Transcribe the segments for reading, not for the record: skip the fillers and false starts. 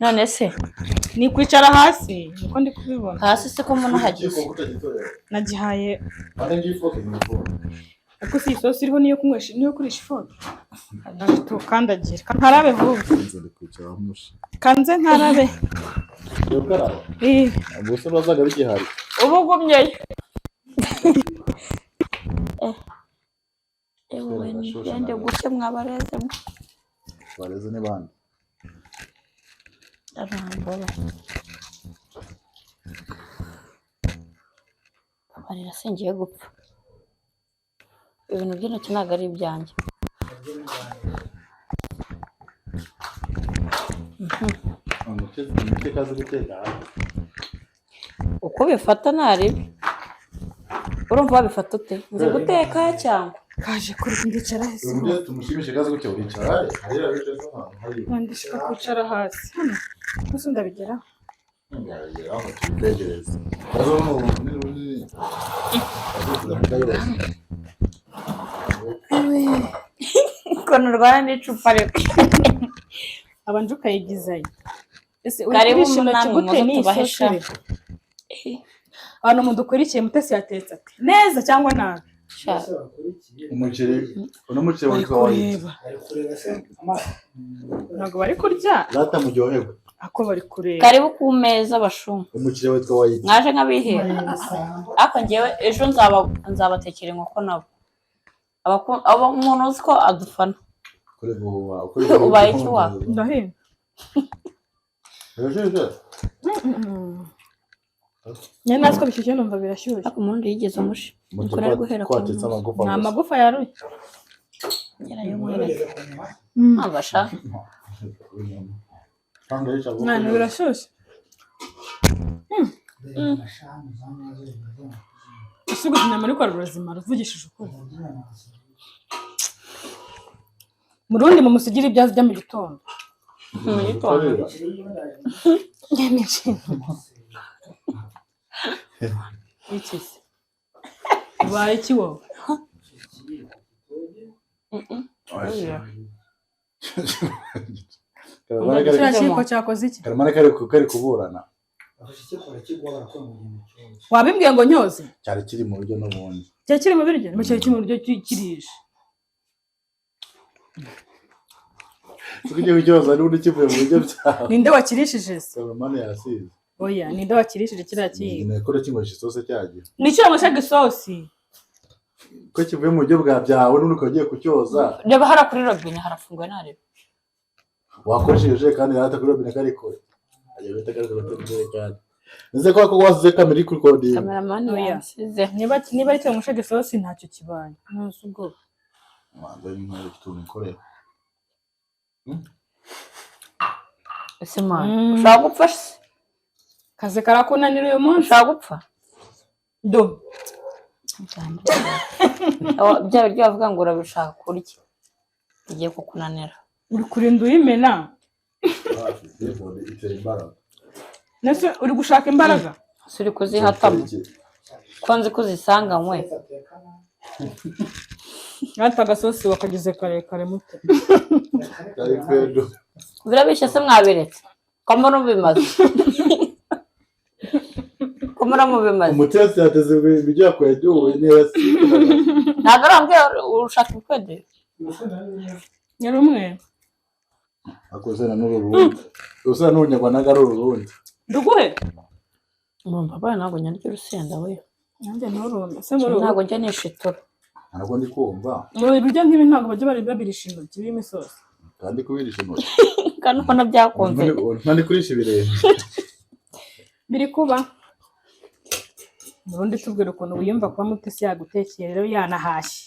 none se ni kwicara hasi niko ndi kubibona hasi se ko mbona hagize nagihaye ane ngifoke n'ifone ariko si isosi iriho niyo kunywesha niyo kurisha ifoke kandagira nkarabe vuba nze kwicara mushi kanze nkarabe yo karaba ubuse bazaga bigihari ubu gumyeyo ewe nigende guke mwabareze bareze ne bandi arambora barira sengiye gupfa ibintu by'intoki ntabwo ari ibyanjye umuteka azi guteka uko bifata ntaribi urumva wabifata ute nzi guteka cyangwa kaje kuri ndicara hasi uburyo tumushimishe kazi gutya uricara harira bicaye ahantu hari ndishaka kwicara hasi gusa ndabigera aho tubegereza azo mu runini kono rwanda n'icupa rero abanje ukayigizayo ese karibu urishima munani gute ni tubahesha abantu mudukurikiye mutesi yatetse ati neza cyangwa nabi umuceri umuceri witwa wayi ntabwo bari kurya rata muryoherwa ako bari kureba karibu ku meza bashuma umuceri witwa wayi mwaje nk'abihera ariko njyewe ejo nzabatekera inkoko nabo aba umuntu uzi ko adufana kuri vuba ubaye iki wa ndahinda nyine natwe bishyushye numva birashyushye ariko umuntu yigeze umushi mukora guhera ku nta magufa yaruye abasha mwana birashyushye usuguze inyama ariko rurazima ruvugishije ukuri murundi mumusigire ibyazi byo mu gitondo iki se ubaye iki wowe kiriya kiko cyakoze iki karamara kari kuburana wabimbwiye ngo nyoze cyari kiri mu buryo n'ubundi cyari kiri mu biryo niba cyari kiri mu buryo kirishe tugiye kukibaza n'ubundi kivuye mu buryo byawe ninde wakirishije se karamara yasize oya ninde wakirishije kiriya kiko nakora kingoje isose cyagiye ni cyo ngashaka isosi ko kivuye mu buryo bwa byawe n'undi ukagiye kucyoza reba hara kuri robine harafunguye nareba wakoresheje kandi rata kuri robine kariko ajya bita kariko kandi nze ko wasize kamera kuri kodi kameramani yansize niba ari cyo ngashaka isosi ntacyo kibaye nose ubwo mwanza n'intore kituntu ikorera ese mwana ushaka gupfa se kaze karakunanira uyu munsi ushaka gupfa do bya biryo bavuga ngo urabishaka kurya bigiye kukunanira uri kurinda uyimena nese uri gushaka imbaraga uri kuzihatamo ko nzi ko uzisanganywe nata agasosi wakagize karekare muto birabishye se mwabiretse ko mbona ubimaze ko mbona mubimaze umutesi yateze ibyo yakoye byuwe neza ntabwo arambwiye ushaka ibikwede yari umwe akoze na n'ururundi usa n'unyagwana ari ururundi nduguhe mbona baba ntabwo nyaryo urusenda we nanjye nturumbe se ntabwo njya nishitura ntabwo ndi kumva muri buryo nk'ibi ntabwo bajya bari babirisha intoki birimo isosi kandi kubirisha intoki kandi ubona byakunze kandi kurisha ibirenge biri kuba ubundi tubwira ukuntu wiyumva kuba mutesi yagutekeye rero yanahashye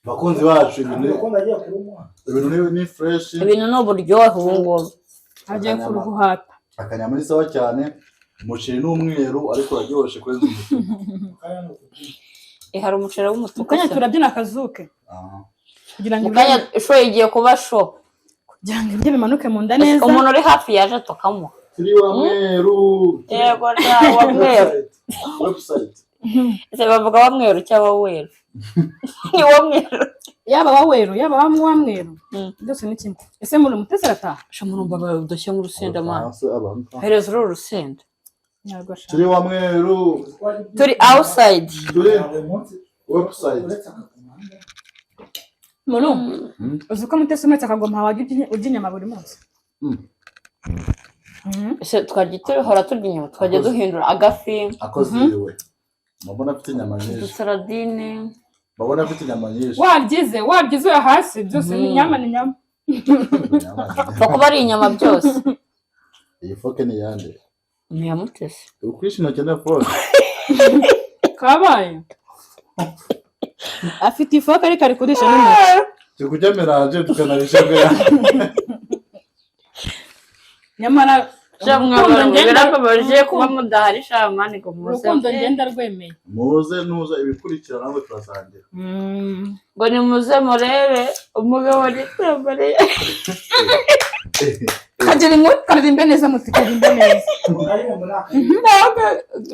bakunzi bacu ibintu ni fresh ibintu ni uburyohe ubu ngubu agiye kuruguhata akanyama ni sawa cyane umuceri n'umweru ariko uraryoshye kurenza umutuku hari umuceri w'umutuku mukanya turabyina akazuke kugira ngo mukanya isho igiye kuba sho kugira ngo ibyo bimanuke mu nda neza umuntu uri hafi yaje tukamuha turi wa mweru yego wa mweru website ese bavuga wa mweru cyangwa weru ni wa mweru yaba waweru yaba wamweru Mm. byose ni kimwe ese muri mutesi arataha shamurumba badushye nk'urusenda mana Abafaransa, abantu. hereza uru rusenda ntabwo ashaka Turi wa mweru. turi outside Turi website. muri uzi ko mutesi umetse akagoma wajya urya inyama buri munsi ese twarya tuhora turya inyama twajya duhindura agafi Akoze iwe. Mabona afite inyama nyinshi. udusaradine Mabona afite inyama nyinshi. wabyize ura hasi byose ni inyama ni inyama kuba ari inyama byose Iyi foke ni yande. ni iya mutesi Ukwishina cyane foke. kabaye afite ifoke ariko ari kurisha n'intoki Tukujya melange tukanarisha bwa. nyamara birababaje kuba mudahari shamani ngo muze urukundo ngenda rwemeye Muze nuza ibikurikira nawe turasangira. ngo nimuze murebe umugabo nitomboreye kagira inkuru karirimbe neza muti karirimbe neza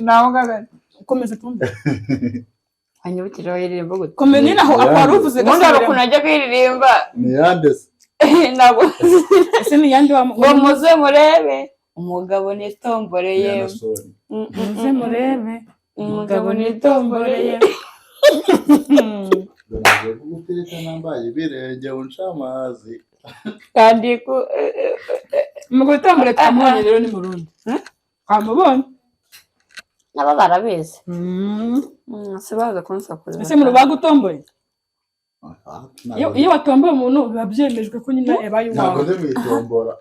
nawe ukomeza tumve hanyubitiraho yiririmba gute komeni naho akwari uvuze ubundi hari ukuntu ajya kuyiririmba Ni yande se. ntabwo ese ni yandi ngo muze murebe umugabo nitomboreye Yanasoni. muze murebe umugabo nitomboreye Donaje kugutereta nambaye ibirenge unshamazi. kandi mu gutambura twamubonye rero ni murundi twamubonye nabo barabizi si baza kunsakurira ese mu rubaga utomboye iyo watomboye umuntu biba byemejwe ko nyine yabaye Ntabwo uwawe ndi mwitombora.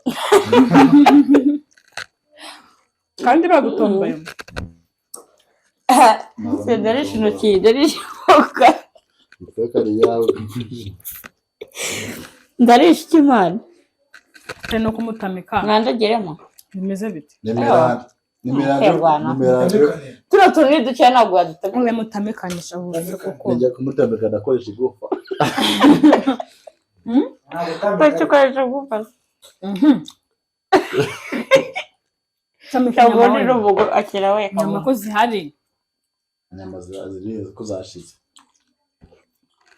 kandi bagutomboye sedarisha intoki darishoka Ifoke ari yawe. ndarisha ikimana cyane no kumutamika mwandageremo bimeze bite Ni melange. Ni melange. Herwana. Ni melange. tuno tuntu ni dukeya ntabwo wadutamika mwe mutamikanyisha buze kuko Nijya kumutambika ndakoresha igufa. tukoresha gufasha tamika cyangwa inyama n'urubugo akira we inyama ko zihari Inyama ziri ko zashize.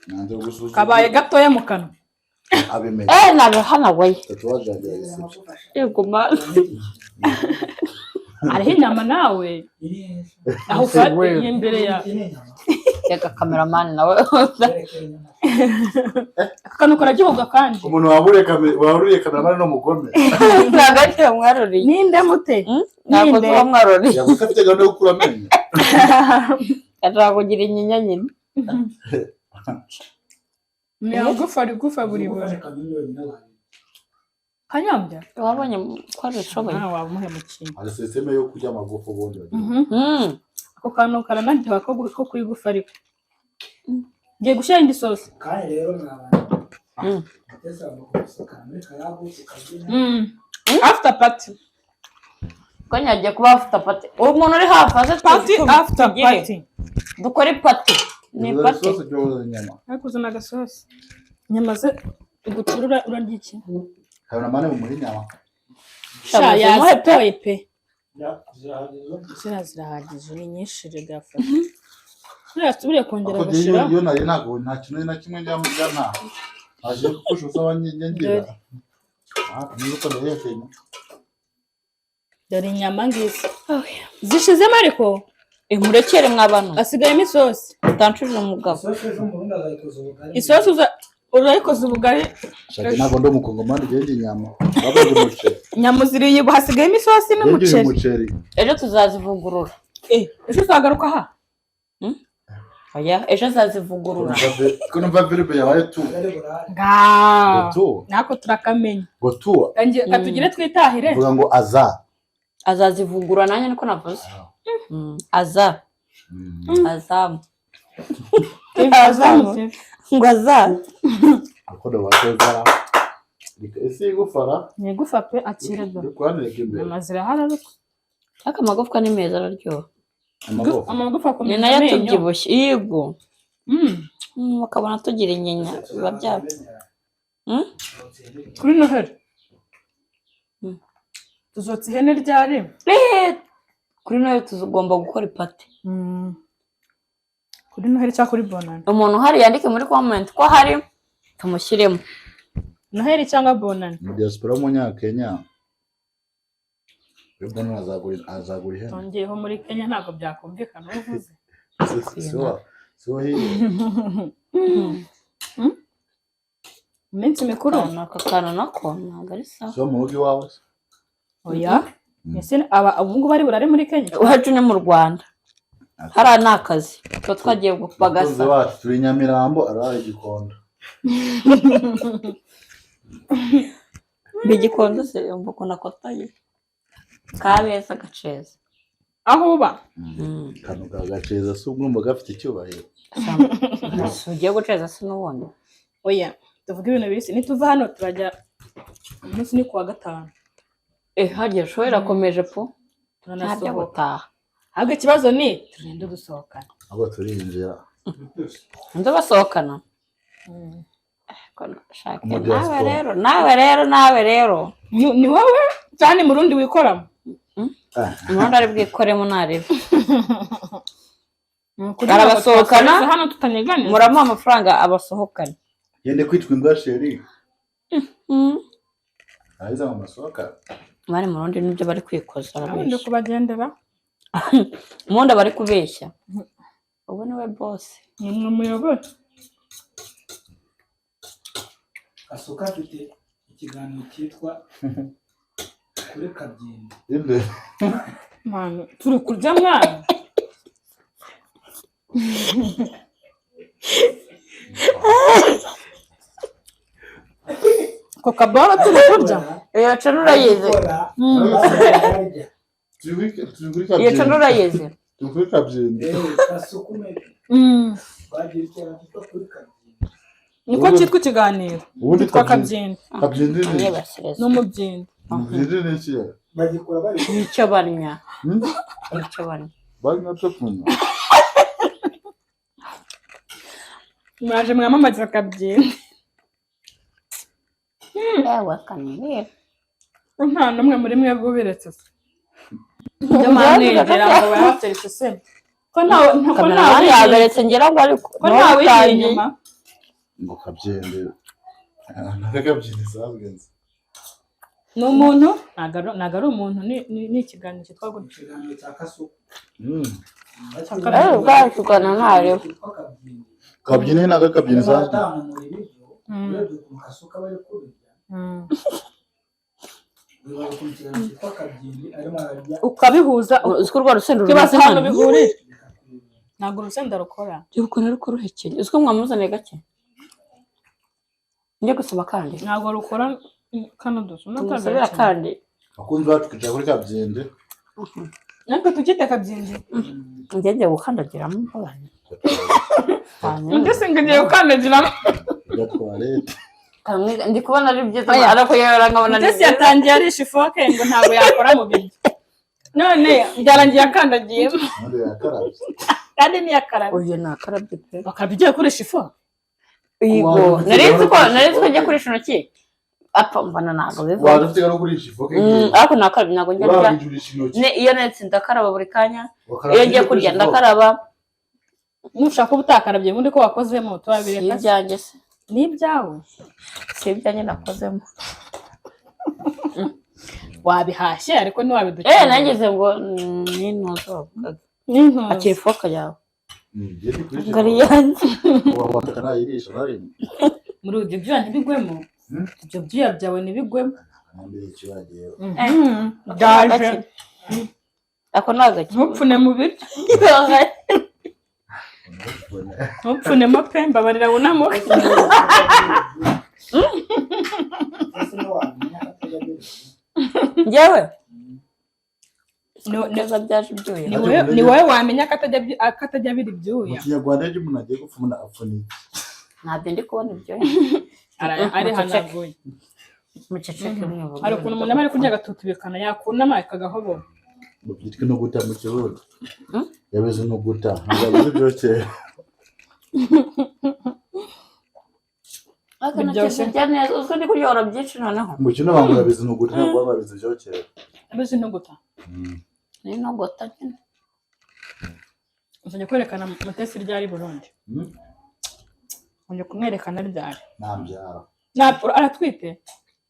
Nanze gusuzuma. kabaye gatoya mu kanwa Abimeze. nabihanagoye Tatuwaje ya reception. yego mana hariho inyama nawe aho ufatiye imbere ya reka kameramani nawe akantu kararyoga kandi Umuntu waburiye kameramani no mugome. ntabwo akira mwaruriye ninde mute ntabwo tuba mwaruriye Yavuze afite gahunda yo gukura amenyo. ashaka kugira inyinya nyine ni gufa buri buri kanyambya wabonye ko abishoboye nawe waba umuhemukiye Hari system yo kurya amagufa ubundi. ako kantu karanaryoha ko kuyigufa ariko ngiye gushyira indi sosi kandi rero mwabana ateza amakosaka muri karabuze kabyina after party ko nyagiye kuba afite pati umuntu uri hafi aze party after party dukore pati ni pati Sauce ryoza inyama. ariko uzana agasosi inyama ze ugucurura urarya iki Kameramani mu muri inyama. sha yazitoye pe zirahagije zirahagije ni nyinshi regafata kuriya tuburiye kongera Ako gushyiraho yo nari ntabwo nta kintu na kimwe njya nta. Aje kukusha usaba ngira. Nuko ndayekenya. dore inyama ngizi zishizemo ariko murekere mw'abantu hasigayemo isosi utancurira umugabo isosi zo mu burundi azayikoza ubugari isosi urayikoza ubugari Shaka ntabwo ndo mukongomani genge inyama. Babaje umuceri. inyama ziriye hasigayemo isosi Genge n'umuceri umuceri. ejo tuzazivugurura ejo uzagaruka aha oya ejo azazivugurura Ko numva verbe yabaye tu. ubugari burahari ngaaa Tu. nako turakamenya Ngo tu. katugire twitahire Vuga ngo aza. azazivugurura nanjye niko navuze aza azamu azamutse ngo aza Akodo batezara. Ese igufara. ni igufa pe akira do Kwanireka imbere. inyama zirahari ariko ariko amagufwa ni meza araryoha Amaboko. amagufa ni akomeza nayo amenyo atubyibushye yego bakabona tugira inyinya biba byaba kuri noheli tuzotsa ihene ryari kuri nayo tugomba gukora ipati kuri noheli cyangwa kuri bonani umuntu uhari yandike muri comment ko hari tumushyiremo. Noheli cyangwa bonani. mu diaspora w'umunyakenya we bonani azagura ihene. Nongeyeho muri Kenya ntabwo byakumvikana uvuze. siwo hiyo Iminsi mikuru. Aka kantu nako ntabwo ari sawa. siwo mu rugo iwawe se? Oya. Ese abungu bari burare muri Kenya. Iwacu ni mu Rwanda. Hariya ni akazi. Tuba twagiye Umukozi bagasa. wacu turi Nyamirambo arara Gikondo. Bigikondo se umbuko nakotaye. Kabeza gaceza. Aho uba. Kano ka Gaceza si ubwo gafite icyubahiro. Ugiye guceza se n'ubundi. Oya. Tuvuga ibintu bisi nituva hano turajya umunsi ni kuwa 5. Harya showe irakomeje po. Ntabyo Turanasohoka. gutaha. Ahubwo ikibazo ni turinde dusohokana. Abo turinjira. Nzo basohokana. Mu diaspora. Nawe rero. Ni wowe cyane mu rundi wikoramo. Umurundi ari bwikoremo narebe. Arabasohokana hano tutanyeganira. Muramuha amafaranga abasohokana. Yende kwitwa imbwa sheri. Aiza mu masoka. Bari mu rundi nibyo bari kwikoza Abandi arabeshya. kubagendera. Umurundi bari kubeshya. Ubu ni we boss. Ni umuyobozi. Asuka afite ikiganiro cyitwa kuri Kabyiniro. Inde. Mwana turi kurya mwana. Ko kabara turi kurya. Iyo canura yize. Iyo canura yize. Turi Kabyiniro. Kasukume bagira ikintu cyitwa kuri Kabyiniro. Niko cyitwa ikiganiro. Ubundi Kwa Kabyiniro. Kabyiniro ni Nyebasireza. N'umubyindi. Kabyiniro ni iki? Bagikora bari Nicyo barnya. Nicyo barnya. Bari nabyo kunywa. Mwaje mwamamaza Kabyiniro. Ewe kanira. Nta numwe muri mwe bubiretse se. Njye manegera ngo bayateretse se. Ko ntawe yagaretse ngera ngo ariko. Ko ntawe yiri inyuma. Ngo Kabyiniro. Nakabyiniro zagenze. Ni umuntu ntago ari umuntu ni ikiganiro cyitwa gutyo. ikiganiro cya Kasuku. Bwashukana ntareba. Kabyiniro ntago Kabyiniro zagenze. Batamura ibiryo. Urebye ku Kasuka bari kubirya. Bibaye ku kiganiro cyitwa Kabyiniro arimo ararya. Ukabihuza Uziko rwa rusenda ukibaza hano bihurira. Ntago urusenda rukora. Yuko nariko ruhekeye. Uziko mwamuzane gake. Njye gusaba kandi. Ntago rukora kano dusu. Tumusabira kandi. Akunze bacu kujya kuri Kabyiniro. Natwe tugite Kabyiniro. Njye gukandagiramo abantu. Ndetse ngiye gukandagiramo. Gatwarete. Ndi kubona ari byiza ariko yera nkabona Ndetse yatangiye ari shifoke ngo ntabwo yakora mu bintu. None byarangiye akandagiyemo. None yakarabye. Kandi ni yakarabye. Uyu ni akarabye pe. Bakabigiye kuri shifoke. Yego, nari njya kuri shino ki. Apfa mbana ntabwo biva. Waje ufite no kurisha ifoke. Ariko nakarabye ntabwo njya njya. Ne iyo netse ndakaraba buri kanya. Iyo ngiye kurya ndakaraba. Nushaka ubutakarabye ubundi ko wakozemo tubabire kasi. Ibyanjye se. Ni ibyawe. Si ibyanjye nakozemo. Wabihashye ariko ntiwabidukira. Nageze ngo n'intozo. N'intozo. Akiri foka yawe. Ngari Ngari yanjye. Wabakana yirisha nari. Muri ibyo byuya ntibigwemo. Ibyo byuya byawe ntibigwemo. Nambere ikibagiye. Gaje. Ako nagake. Ntupfune mu biryo. Ntupfune mo pe mbabarira wunamo. Njyewe. Neza byaje ibyuya. Ni wowe wamenya akatajya biri ibyuya. Mu Kinyarwanda iyo umuntu agiye gupfumuna apfunike. Ntabwo ndi kubona ibyuya. Ari hanaguye. Muceceke mwivuga. Hari ukuntu umuntu aba ari kurya agatutubikana yakunama akagahobora. Byitwa no guta mu kirundi. Yabize no guta. Ntabwo byose. Aka nakeze cyane uzko ndi kuryora byinshi noneho. Mu kino bangura bize no guta ntabwo babize byose. Abize no guta. Ni no guta cyane. Uzanye kwerekana mutesi ryari Burundi. Nje kumwerekana ryari. Nambyara. Aratwite.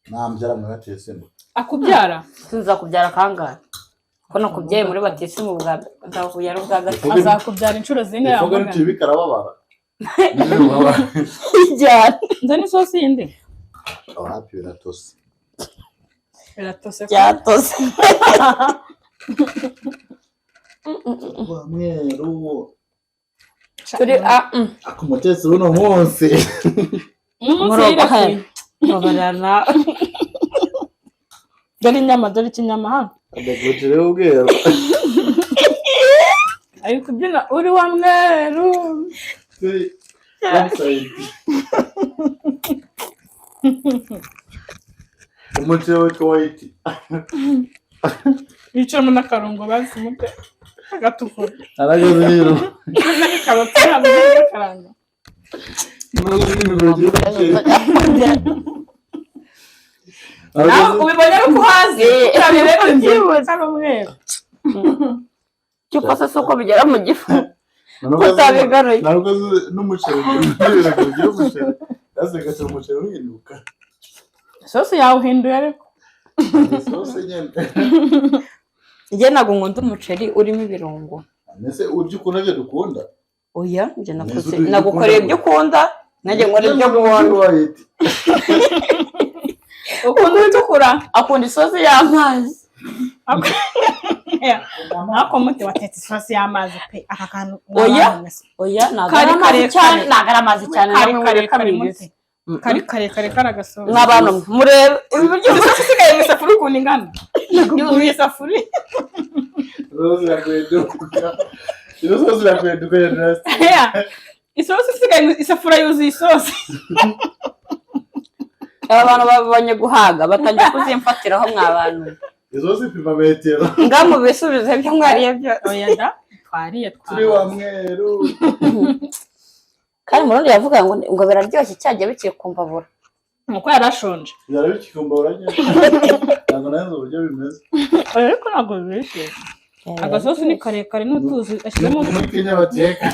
Nambyara mu batisimu. Akubyara. Tuzakubyara kangahe? Ko nakubyaye muri batisimu bwa nzakubyara ubwa gatatu. Azakubyara inshuro zine yavuga. Ifoga n'icibi karababara. Ijyana. Nzani isosi yindi. Happy biratose. Biratose. Byatose. Mweru. Turi akumutese uno munsi. Mubarana. Dore inyama, dore ikinyama hano. Adagujire ubwero. Ari kubyina uri wa mweru. Umuceri witwa white. Yicamo n'akarungo bazi mute. Agatukura. Aragaze rero. N'akaroti hamwe n'akaranga. Ubibonye ko hazi. Cyuko se uko bigera mu gifu. Utabigaruye. Ntabwo n'umuceri ugiye umuceri. Yasegaje umuceri uhinduka. Sosi yawe uhinduye ariko. Sosi nyene. Njye ntabwo nkunda umuceri urimo ibirungo. Nese uryo ukunda byo dukunda? Oya, njye nakoze nagukoreye ibyo ukunda, nanjye nkora ibyo nkunda. Ukunda utukura, akunda isosi y'amazi. Nako muti watetse isosi y'amazi pe aka kantu. Oya, ntabwo ari amazi cyane, kare karagasoza. Nk'abantu murebe ibi biryo bisigaye mu isafuriya ukuntu ingana. Yuzuye isafuriya. Isosi irakweduka ya isosi isigaye mu isafuriya yuzuye isosi. Abantu babonye guhaga batangiye kuzimfatiraho mwabantu. Isosi ipima metero. Ngamu bisubize byo mwariye byose. Oya da twariye turi wa mweru. Kandi murundi yavuga ngo biraryoshye cyajya biciye kumbabura. Nuko yarashonje. Yarabiki kumbabura nyine. Ntabwo nazo uburyo bimeze. Ariko ntabwo bibeshye. Agasosi ni karekare n'utuzi ashyiramo muri Kenya bateka.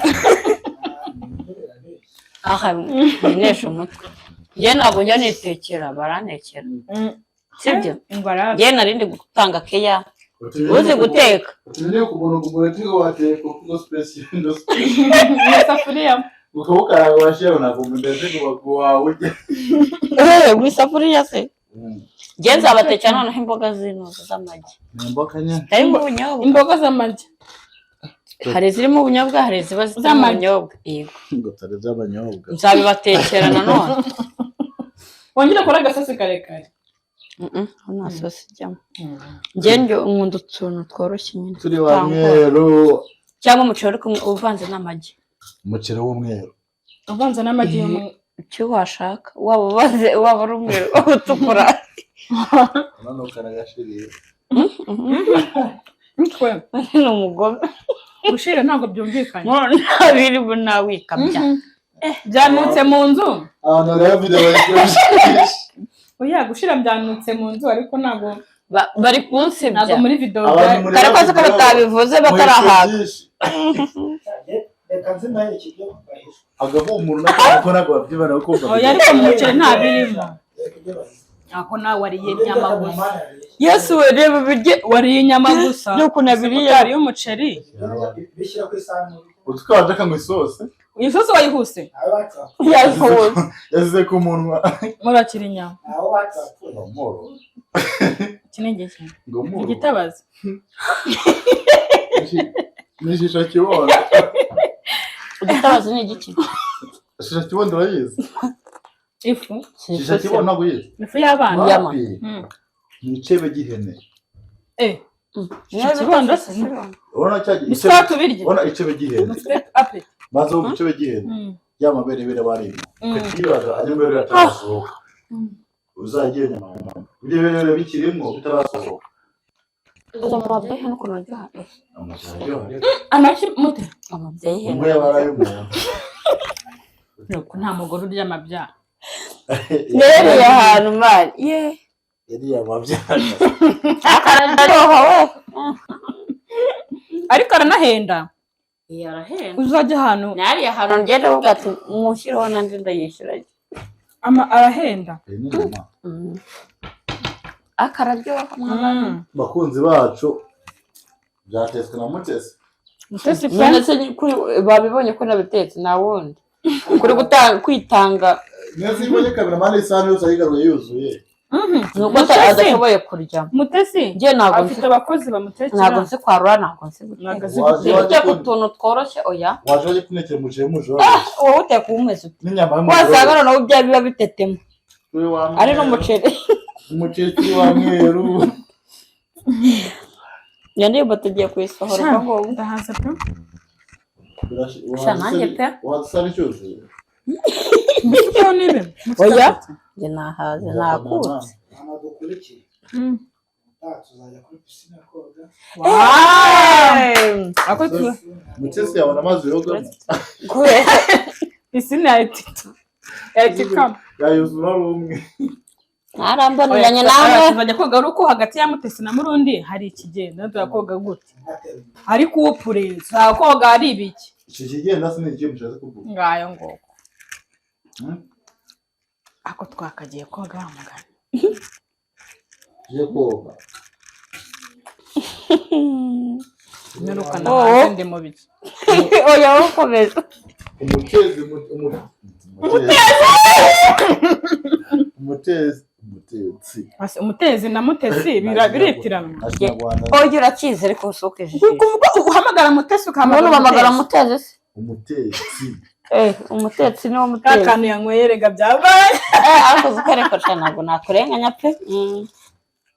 Aha nesha umutwe. Njye ntabwo njya nitekera barantekera. Sibyo? Njye narindi gutanga keya. Uzi guteka. Ukeneye kubona umuretigo wateka uko special ndo. Safuriya. Ukabukara washira ntabwo ndetse ngo wawe. Wisafuriya se. Njye nzabatekera noneho imboga z'intuzi z'amagi. Imboga nyine. Harimo ubunyobwa. Imboga z'amagi. Hari zirimo ubunyobwa, hari ziba zirimo ubunyobwa. Yego. Ngo tare z'abanyobwa. Nzabibatekera nanone. Wongera kora agasosi karekare. Nta sosi ijyamo. Njye nkunda utuntu tworoshye nyine. Turi wa mweru. Cyangwa umuceri uvanze n'amagi. Umuceri w'umweru. Uvanze n'amagi y'umweru. Icyo washaka waba ubaze waba ari umweru utukura. Nano karagashiriye. Nitwe Ni umugome. gushira ntabwo byumvikanye. Ntabiri bunawikabya. Byanutse mu nzu. Abantu rero video bari. Oya gushira byanutse mu nzu ariko ntabwo bari kunsebya. ntabwo muri video kare kwaze ko batabivuze batarahaga. Reka nzimaye ikibyo bahisha. Agahumura nakora babyibana uko bavuga. Oya ariko mu muceri nta birimo. Aho nawe wariye inyama gusa. Yesu we reba birye Wariye inyama gusa. Nuko nabiriye Ari umuceri. Bishyira ku isahani. Utwaje kangwe sauce. Iyi sosi wayihuse. Aho watsa. Yazize ku munwa. Murakira inyama. Aho watsa. Ngomoro. Kinenge cye. Ngomoro. Igitabaza. Nishisha kibondo. Igitabaza ni igiki? Shisha kibondo urayizi? Ifu. Shisha kibondo ntabwo yizi. Ifu y'abana. Yama. Ni icebe gihene. Kibondo se. Ubona cyaje. Biswa tubirye. Ubona icebe gihene. Mufite apple. Maze ubu icebe gihene. Yamabere bere bari. Kwibaza anyumere atarasohoka. Uzagiye nyama. Ibyo bere bikirimo bitarasohoka. Amabyeyi hano kunajya. Amashyi mute. Amabyeyi Umwe yabaraye umuntu. Nuko nta mugore urya amabyara. Rero ahantu mari. Ye. Yari amabyara. Akararyoha we. Ariko aranahenda. yarahenda uzajya ahantu nari ahantu ngenda uvuga ati mushyiraho nandi ndayishyura arahenda akararyoha bakunzi bacu byatetswe na Mutesi babibonye ko nabitetse nta wundi kuri kwitanga neza ibonye kameramani isahani yose ayigaruye yuzuye nuko adashoboye kurya Mutesi afite abakozi bamutekera ntabwo nzi kwarura ntabwo nzi guteka utuntu tworoshye oya waje waje kunekera umuceri mujoro wowe uteka umeze ute n'inyama y'umugore wasanga noneho bya biba bitetemo ari n'umuceri umuceri wa mweru yandirimbo tugiye kuyisohora ubwo ngubwo ndahaza pe nanjye pe wasaba icyuzuye byo nibe oya njye nahaze nakutse dukurikiye tuzajya kuri pisine koga Mutesi yabona amazi yogamo pisine yayitikama yayuzura ari umwe ntarambonanye nawe tuzajya koga ari uko hagati ya Mutesi na Murundi hari ikigenda turakoga gute ariko upure koga ari ibiki iki kigenda siniki mushaze kuvuga ngayo ngoko ako twakagiye koga amagana je koga nirukana hanze ndi mu biki oya ukomeza umutezi na Mutesi biritirana oya urakizi ariko usokeje kuvuga uhamagara Mutesi uhamagara Mutesi se umutetsi niwo mutezi kakanu yanyweye rega byabaye ariko zukarekoresha ntabwo nakurenganya pe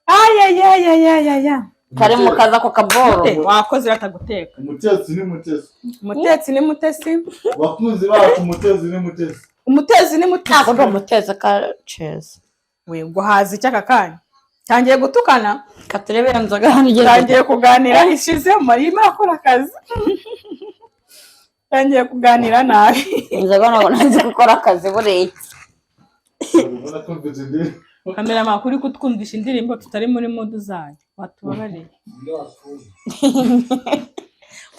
ayayayayaya kare mu kaza ko kaboro wakoze rataguteka umutetsi ni Mutesi bakunzi bacu umutezi ni Mutesi ntabwo ndo umutezi kaceza we ngo hazi icyaka kanya tangiye gutukana katurebera nzoga hano tangiye kuganira ishize marima akora akazi tangiye kuganira nabi inzoga ntabwo nazi gukora akazi bureye kamera makuru kutwumvisha indirimbo tutari muri modu zayo watubabarira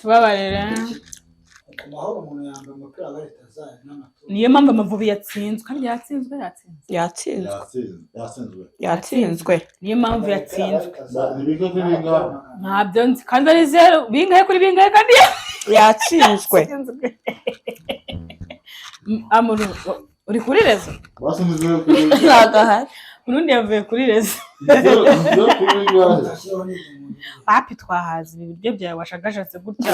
tubabarira amahoro umuntu yambaye umupira wa leta zayo n'amaturu niyo mpamvu Amavubi yatsinzwe kandi yatsinzwe niyo mpamvu yatsinzwe ntabyo nzi kandi ari 0 bingahe kuri bingahe kandi yatsinzwe amuru uri kuri rezo nagahari Murundi yavuye kuri rezo papi twahaze ibi biryo byawe washagajatse gutya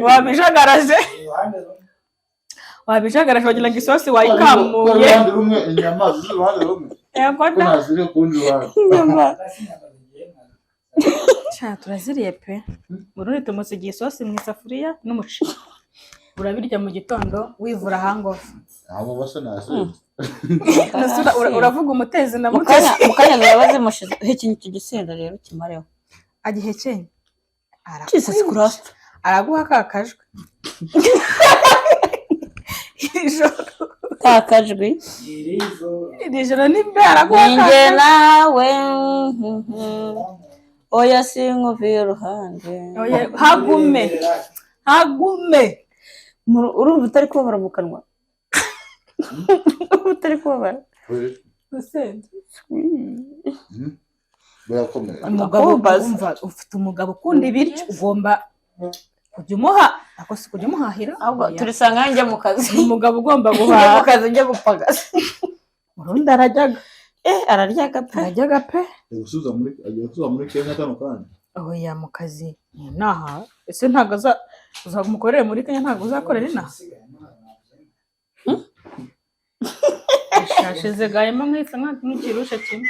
wabijagaraje wagira ngo isosi wayikamuye inyama z'uruhande rumwe yego nazire kundi ruhande turaziriye pe Murundi tumusigiye isosi mu isafuriya n'umuceri urabirya mu gitondo wivura hangover abo basa nase uravuga umutezi na Mutesi mukanya birabaze mushize iki gisenda rero kimareho agihekenye Jesus Christ araguha kakajwe kakajwe iri joro nimbe araguha ninjye nawe oya sinkuviye uruhande hagume urumva utari kubabara mu kanwa utari kubabara ufite umugabo ukunda ibiryo ugomba kujya umuhahira turisanga njya mu kazi umugabo ugomba guhaha mu kazi njya gupagaza Murundi araryaga araryaga pe gusuza muri Kenya kano kandi oya mu kazi naha ese ntago uzamukorere muri Kenya ntago uzakorera inaha shashize gayemo nkitse nk'ikirusha kimwe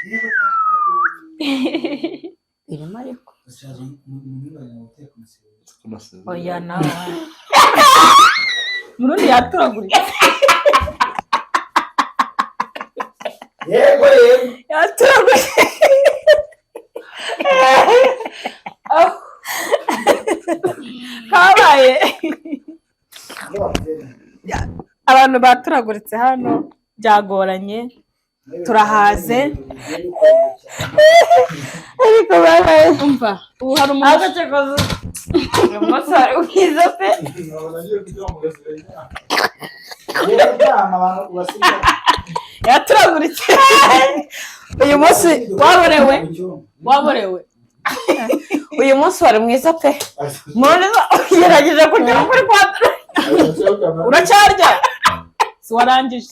irimo ariko oya nawe Murundi yaturagurika yego yaturagurika kabaye abantu baturaguritse hano byagoranye turahaze ariko baraye umva ubu hari umuntu agace kozo umunsi wari mwiza pe yaturaguritse uyu munsi waborewe uyu munsi wari mwiza pe muriza ugerageje kugera kuri kwadro uracyarya si warangije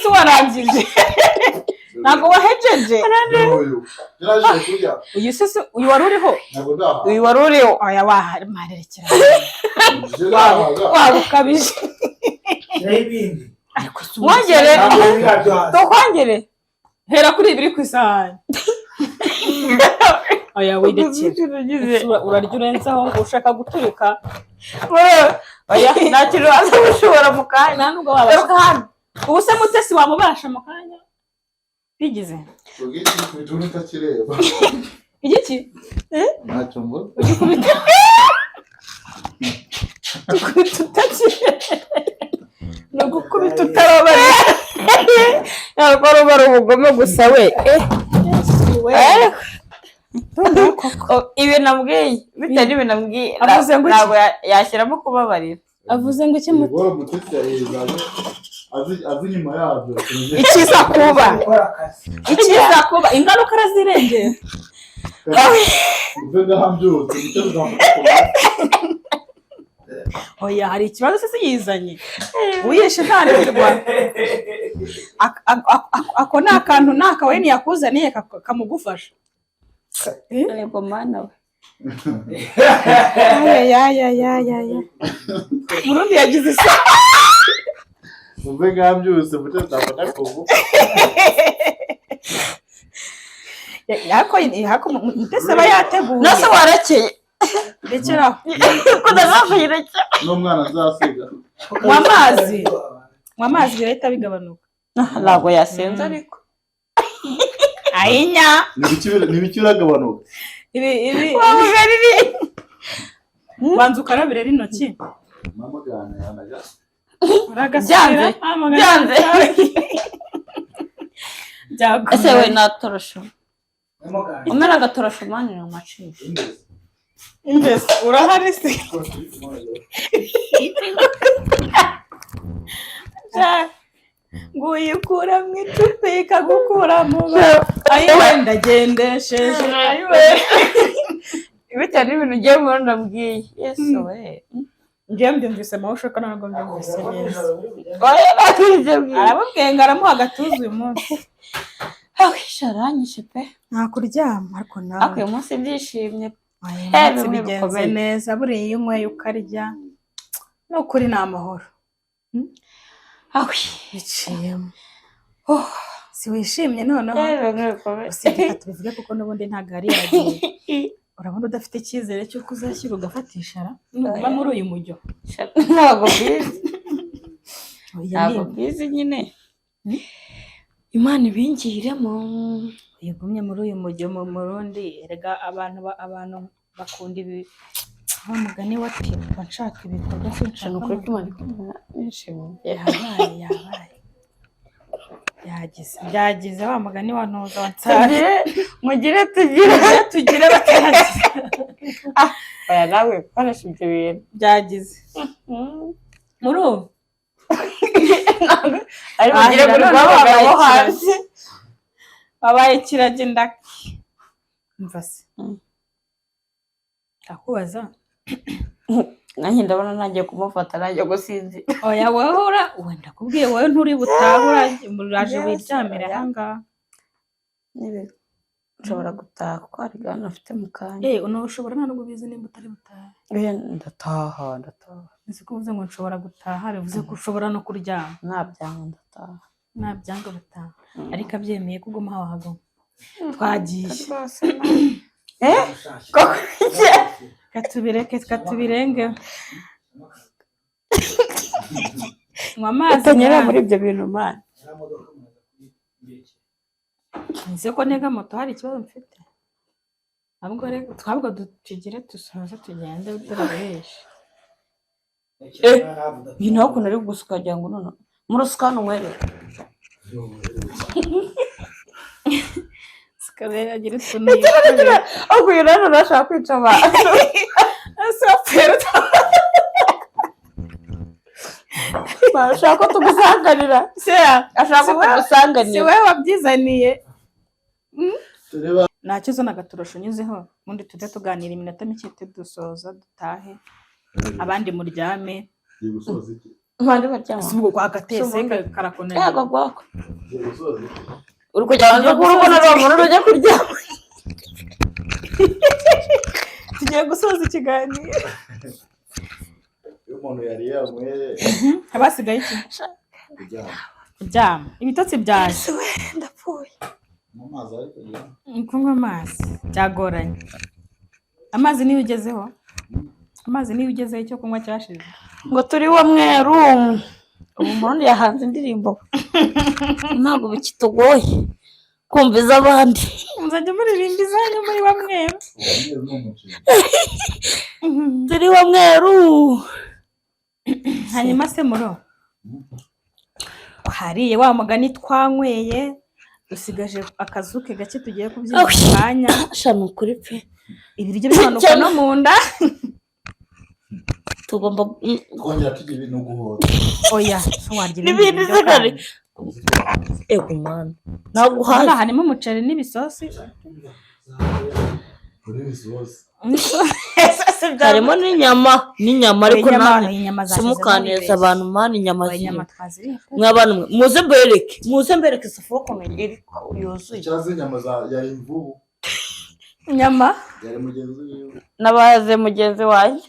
si warangije ntabwo wahejeje uyu sisi uyu wari uriho uyu wari uriho oya waharerekera wabukabije mwongere tukwongere hera kuri ibiri ku isahani oya wirekere urarya urenzaho ngo ushaka guturika oya nta kintu waza gushobora mu kanya nta nubwo wabasha ubu se mutesi wamubasha mu kanya bigize igiki ntacyo mbona ni ugukubita utarabara ntabwo ari ubugome gusa we ibi nambwiye bitari ibi nambwiye ntabwo yashyiramo kubabarira avuze ngo iki muti azi inyuma yabyo ikiza kuba ingaruka arazirengera oya hari ikibazo se yizanye uyeshe ntarirwa ako ni akantu ni akaweni yakuzaniye kamugufasha yego mana we Burundi yagize isi uve ngabyuse mutazabona kubu yako mutese aba yateguye nase warakeye rekeraho kudazavuyirekera n'umwana azasiga mu amazi birahita bigabanuka ntabwo yasenze ariko ayinya n'ibiki biragabanuka ibi banza ukarabire n'intoki mamagana yanaga byanze ese we natorosho umera agatorosho manira mu maciro imbese urahari se nguyikura mu icupa ikagukura mu ayiwe ndagendesheje bitewe n'ibintu ugiye muri ndabwiye yesu we njyewe mbyumvise amawushoka ntabwo mbyumvise neza oya nakirije bwiye arababwiye ngo aramuha agatuza uyu munsi sharanyishe pe nta kuryama ariko nawe ako uyu munsi byishimye umunsi bigenze neza buriya iyo unyweye ukarya ni ukuri ni amahoro biciyemo si wishimye noneho usibye tubivuge kuko n'ubundi ntabwo ari yagiye urabona udafite icyizere cy'uko uzashyira ugafatisha nuguma muri uyu mujyo ntabwo bwizi nyine imana ibingiremo uyigumye muri uyu mujyo mu Burundi erega abantu bakunda ibi mugani wati nshaka ibikorwa sinshaka ukuri kw'Imana yabaye byagize wa mugani wa ntoza wansare mugire tugire bakagira oya nawe koresha ibyo bintu byagize muri ubu ari mugire kuri rw'abagabo hanze wabaye kiragenda mva se akubaza nanjye ndabona nagiye kumufata najya gusinzira oya wowe wenda kubwiye wowe nturi butaha uraje wiryamire ahangaha nshobora gutaha kuko hari gahunda afite mu kanya ushobora nta nubwo ubizi nimba utari butaha ndataha nzi ko uvuze ngo nshobora gutaha bivuze ko ushobora no kuryama nabyanga ndataha nabyanga butaha ariko abyemeye ko uguma wahagoma twagiye katubirenge nywa amazi utanyura muri ibyo bintu mana nzi ko ntega moto hari ikibazo mfite twabwo tugire dusoza tugende turaberesha iyi nawe ukuntu ari gusuka wagira ngo none muri usukani umwerere sikabera agira utuntu yikorera akuye rero nashaka kwica abantu asapera bashaka ko tugusanganira ashaka ko tugusanganira si wowe wabyizaniye tureba ntacyo uzana agaturusho unyuzeho ubundi tujye tuganira iminota mike dusoza dutahe abandi muryame gusoza iki abandi baryama si ubwo kwagatese karakonera yego bwoko gusoza iki uri kujya hanze kurugo na rumuri ujya kuryama tugiye gusoza ikiganiro iyo umuntu yari yanyweye abasigaye iki kuryama ibitotsi byaje ndapfuye mu mazi ariko kunywa amazi byagoranye amazi niyo ugezeho icyo kunywa cyashize ngo turi wa mweru ubu muntu yahanze indirimbo ntabwo bikitugoye kumviza abandi muzajya muririmba izanyu muri wa mweru turi wa mweru hanyuma se muro hariye wa mugani twanyweye dusigaje akazuke gake tugiye kubyina mu kanya shano kuri pe ibiryo bimanuka no mu nda tugomba kongera tugira ibintu guhora oya warya n'ibindi zigari ego man naguhaza harimo umuceri n'ibisosi kuri bisoza harimo n'inyama ariko nani inyama simukaneza abantu man inyama twaziriye mw'abantu muze mbereke isafuriya ukuntu iri yuzuye cyaze inyama ya imvubu inyama yari mugenzi wiwe nabaze mugenzi wanjye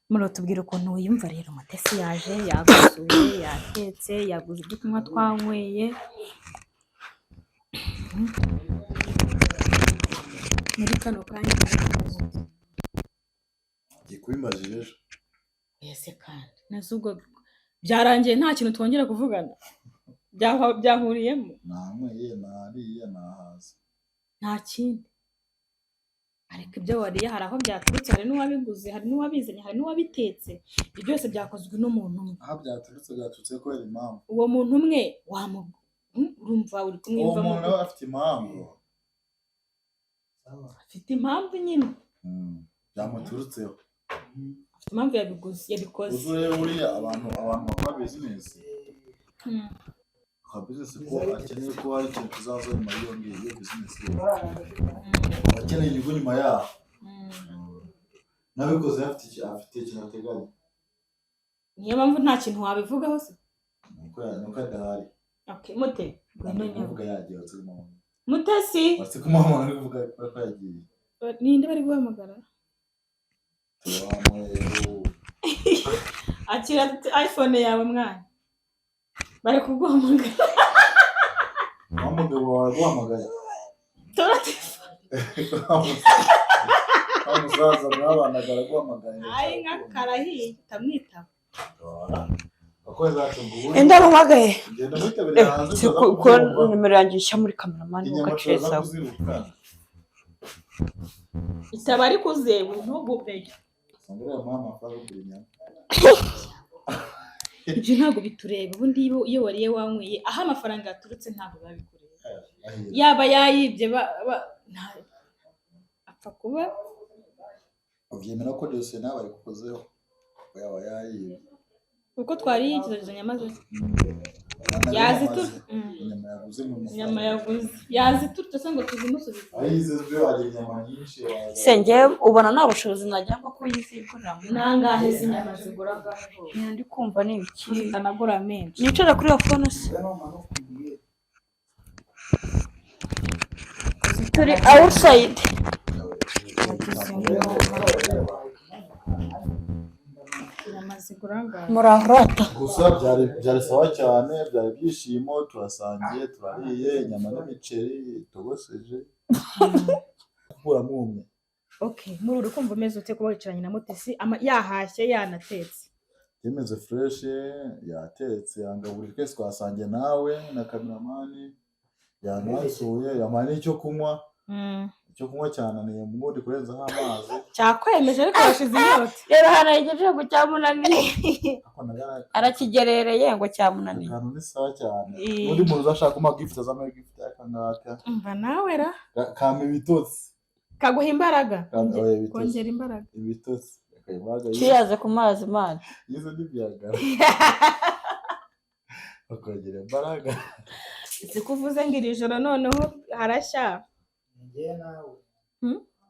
muri tubwira ukuntu wiyumva rero Mutesi yaje yagusuye yatetse yaguze ibyo kunywa twanyweye muri kano kanya gikubimajije ejo ese kandi nazubwo byarangiye nta kintu twongera kuvugana byahuriyemo nanyweye nariye nahaza nta kindi ariko ibyo wariye hari aho byaturutse hari n'uwabiguze hari n'uwabizanye hari n'uwabitetse ibyo byose byakozwe n'umuntu umwe aho byaturutse kubera impamvu uwo muntu umwe urumva uri kumwumva uwo muntu afite impamvu afite impamvu nyine byamuturutseho afite impamvu yabikoze uzure buriya abantu bakora bizinesi bizinesi ko akeneye ko hari ikintu kizaza nyuma y'iyo bizinesi akeneye inyungu nyuma yaho nabikoze afite ikintu ateganya niyo mpamvu nta kintu wabivugaho se nuko adahari mute uvuga yagiye Mutesi watse ko mama ari kuvuga ko yagiye ninde bari guhamagara akira iPhone yawe mwana bari kuguhamagara umugabo wawe guhamagaye umusaza mwabanaga araguhamagaye ayi nka karahiye tamwitaba ndamuhamagaye ngenda mwitabira hanze ko nimero yanjye ishya muri kameramani ugaceza itaba ari kuzewe ntugupeke sangara mama afagura inyama ibyo ntabwo bitureba ubundi iyo wariye wanyweye aho amafaranga yaturutse ntabwo babikureba yaba yayibye apfa kuba ubyemera ko dosiye nawe ari kukozeho yaba yayibye kuko twariye izo nyama zose inyama yaguze yaziturutse se ngo tuzimusubize ayizezwe wagira inyama nyinshi senge ubona nta bushobozi najya bwo kuyizigurira nangahe izi nyama zigura ndi kumva ni ibiki nagura menshi nicara kuri iyo fone se turi outside murahurata gusa byari sawa cyane byari byishimo turasangiye turariye inyama n'imiceri togoseje kuramumwe muri uri kumva umeze ute kuba wicaranye na Mutesi yahashye yanatetse yemeze fresh yatetse yangaburira twese twasangiye nawe na kameramani yanasuye yamara n'icyo kunywa icyo kunywa cyananiye mu ndi kurenzaho amazi cyakwemeje ariko washize inyota rero hano igicego cyamunaniye arakigerereye ngo cyamunaniye akantu ni sawa cyane undi muntu uzashaka kuma gift azamara gift yakangaka umva nawe ra kama ibitotsi kaguha imbaraga kongera imbaraga ibitotsi kiyaze ku mazi yizo n'ibyagara bakongera imbaraga zikuvuze ngo iri joro noneho harashya ngiye nawe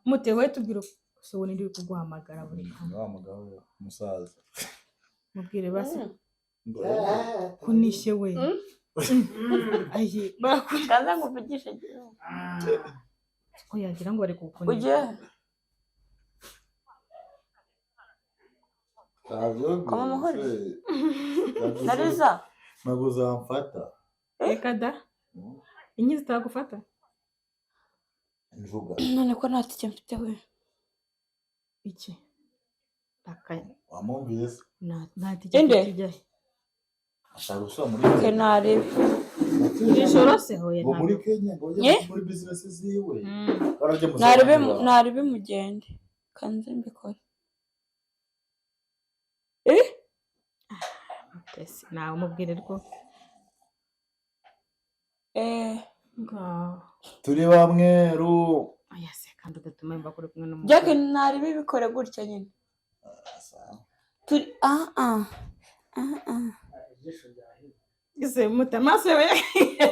mutewe tubwira se wone ndi kuguhamagara buri kanya wa mugabo umusaza mubwire basi kunishe we ayi bakaza ngo uvugishe ko yagira ngo ari kukunisha uje kama muhore nariza ntabwo uzamfata reka da inyi zitagufata injuga none ko nta tike mfite we iki akaye wamumvise nta tike kijyahe ashaka gusura muri kenari iri joro se hoye ngo muri Kenya ngo muri business ziwe nari bimugende kanze mbikora ese nawe umubwire rwo turi bamweru aya se kandi udatuma mba kuri kumwe n'umugabo Jack nari bibikore gutya nyine turi ise mutamaso we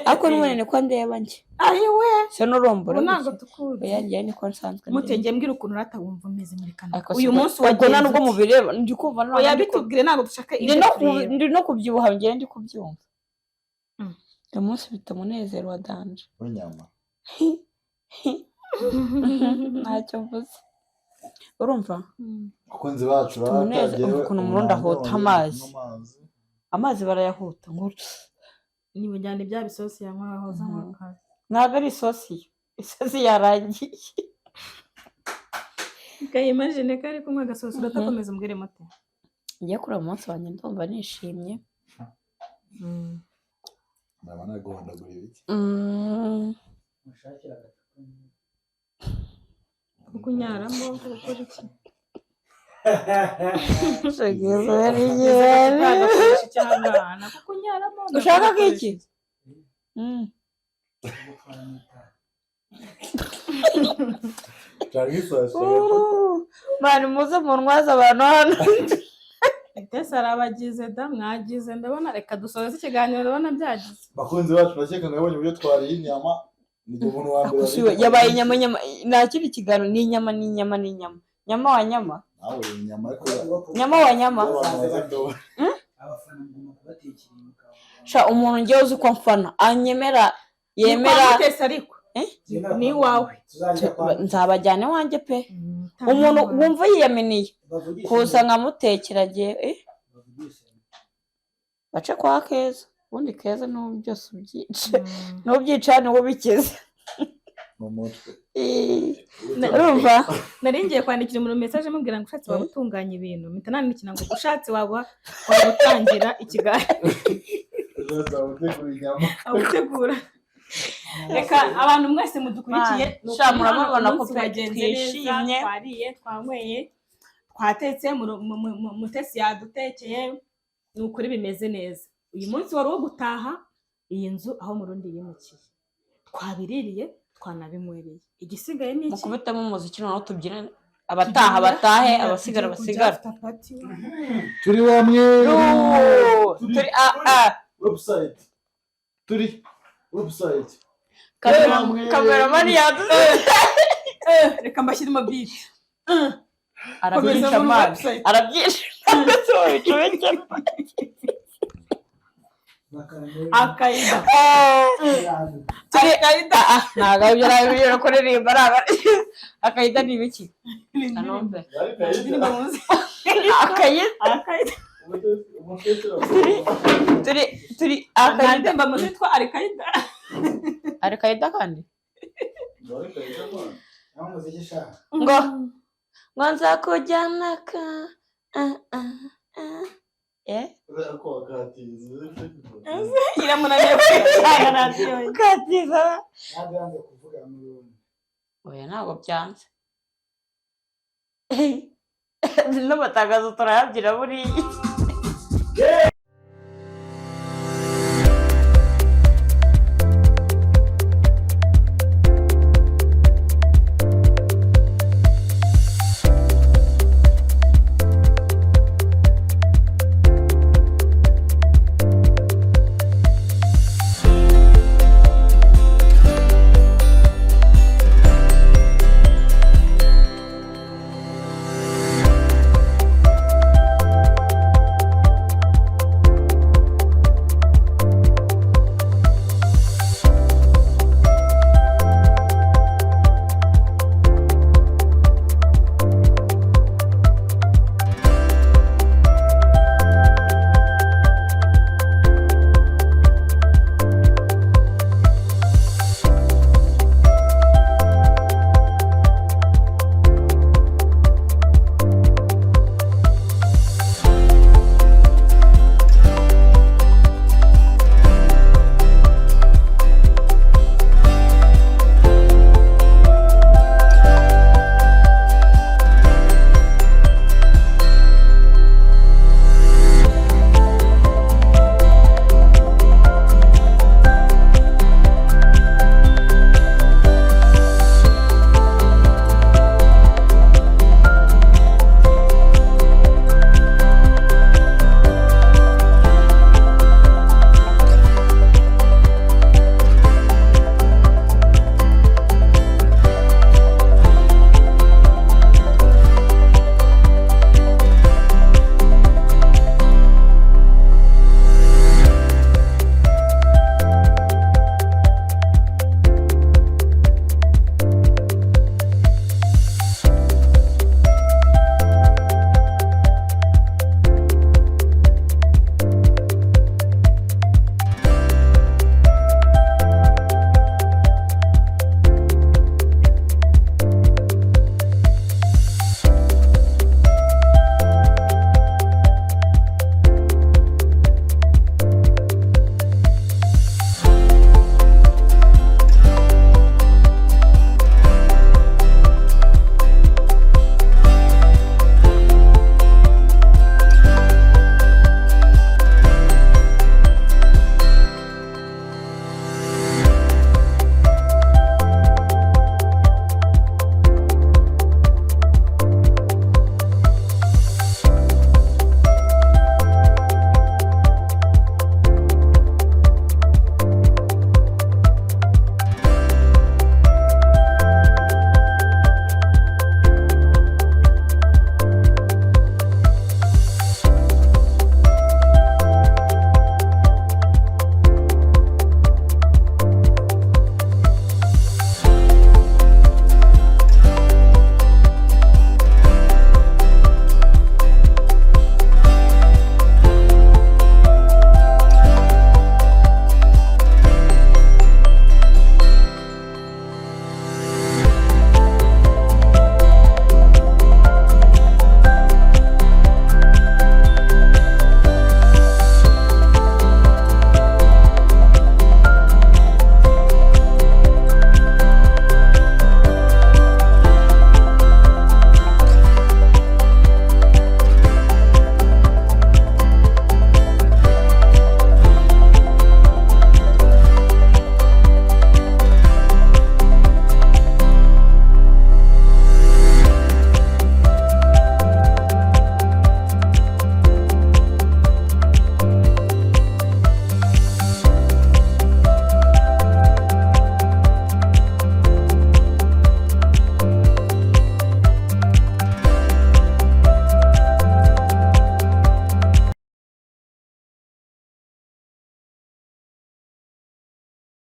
ako none ko ndeba nje ari we se n'urombora ntabwo tukuru yanjye niko nsanzwe mutenge mbwira ukuntu ratawumva umeze muri kana uyu munsi wagona nubwo mubireba ndi kumva none yabitubwire ntabwo dushaka ndi no kubyibuha ngiye ndi kubyumva uyu munsi bita umunezero wa danje w'inyama ntacyo mvuze urumva abakunzi bacu batagiye ukuntu umurundi ahota amazi barayahuta ngo niba njyana ibya bisosi yankwaho z'amakazi ntabwo ari isosi yarangiye ukayimagine ko ari kunywa agasosi uratakomeza umbwire mote ngiye kuri uwo munsi wanjye ndumva nishimye ndabona guhondagura ibiki mushakira agacupa kuko unyaramo gukora iki ushaka iki mani muze munwaza abantu hano itese arabagize da mwagize ndabona reka dusoze ikiganiro ndabona byagize bakunzi bacu nakeka mwabonye uburyo twariye inyama ni umuntu wa mbere yabaye inyama nta kindi kiganiro ni inyama nyama wa nyama nawe inyama ariko nyama wa nyama abafana ngoma kubatekera imikao sha umuntu ngiye uzi ko mfana anyemera yemera itese ariko ni wawe nzabajyane wanjye pe umuntu wumva yiyaminiye kuza nkamutekera giye bace kwa Keza ubundi Keza n'ubu byose ubyica n'ubu bikize mu mutwe urumva nari ngiye kwandikira umuntu message amubwira ngo ushatse waba utunganya ibintu mpita nandikira ngo ushatse waba utangira ikiganiro utegura reka abantu mwese mudukurikiye sha murabona ko twishimye twariye twanyweye twatetse mutesi yadutekeye ni ukuri bimeze neza uyu munsi wari wo gutaha iyi nzu aho murundi yimukiye twabiririye twanabimwereye igisigaye ni iki mukubitamo umuziki noneho tubyine abataha batahe abasigara basigara turi bamwe turi website turi website kameramani yaduze reka mbashyiremo beat arabyisha amazi arabyisha akaida ntabwo ibyo nabyo kuririmba akaida ni ibiki turi akaida mba muzitwa arikaida arikaida kandi ngo nzakujyana ka iramunaniye kwicara katiza oya ntabwo byanze n'amatangazo turayabyira buriya